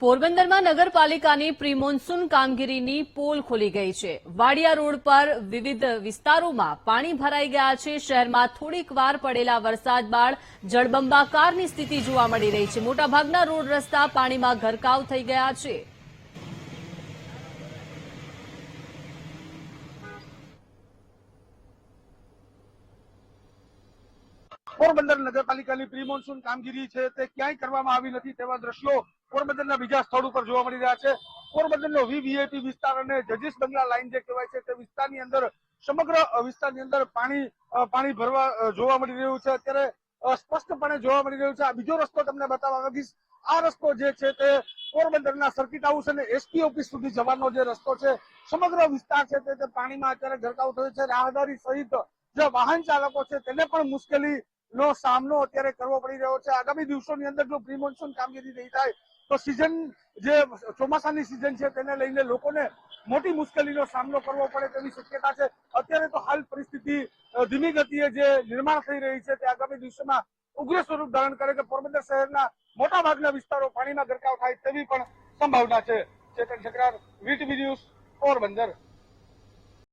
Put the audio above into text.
પોરબંદરમાં નગરપાલિકાની pre monsoon કામગીરીની પોલ ખુલી ગઈ છે। વાડિયા રોડ પર વિવિધ વિસ્તારોમાં પાણી ભરાઈ ગયા છે। શહેરમાં થોડીક વાર પડેલા વરસાદ બાદ જળબંબાકારની સ્થિતિ જોવા મળી રહી છે। મોટાભાગના રોડ રસ્તા પાણીમાં ગરકાવ થઈ ગયા છે। પોરબંદર નગરપાલિકાની પ્રી મોન્સૂન કામગીરી છે તે ક્યાંય કરવામાં આવી નથી તેવા દ્રશ્યો પોરબંદરના બીજા સ્થળ ઉપર જોવા મળી રહ્યા છે। પોરબંદરનો વીવીઆઈપી વિસ્તાર અને જજીસ બંગલા લાઈન જે કહેવાય છે તે વિસ્તારની અંદર સમગ્ર વિસ્તારની અંદર પાણી ભરવા જોવા મળી રહ્યું છે। અત્યારે સ્પષ્ટપણે જોવા મળી રહ્યું છે। આ બીજો રસ્તો તમને બતાવવા માંગીશ। આ રસ્તો જે છે તે પોરબંદરના સર્કિટ હાઉસ અને એસપી ઓફિસ સુધી જવાનો જે રસ્તો છે સમગ્ર વિસ્તાર છે તે પાણીમાં અત્યારે ગરકાવ થયો છે। રાહદારી સહિત જે વાહન ચાલકો છે તેને પણ મુશ્કેલી નો સામનો અત્યારે કરવો પડી રહ્યો છે। આગામી દિવસોની અંદર જો પ્રી મોન્સૂન કામગીરી નહીં થાય તો સીઝન જે ચોમાસાની સીઝન છે તેને લઈને લોકોને મોટી મુશ્કેલીનો સામનો કરવો પડે તેવી શક્યતા છે। અત્યારે તો હાલ પરિસ્થિતિ ધીમી ગતિએ જે નિર્માણ થઈ રહી છે તે આગામી દિવસોમાં ઉગ્ર સ્વરૂપ ધારણ કરે કે પોરબંદર શહેરના મોટા ભાગના વિસ્તારો પાણીમાં ગરકાવ થાય તેવી પણ સંભાવના છે। ચેતન ઠકરાર, વીટીવી ન્યૂઝ, પોરબંદર।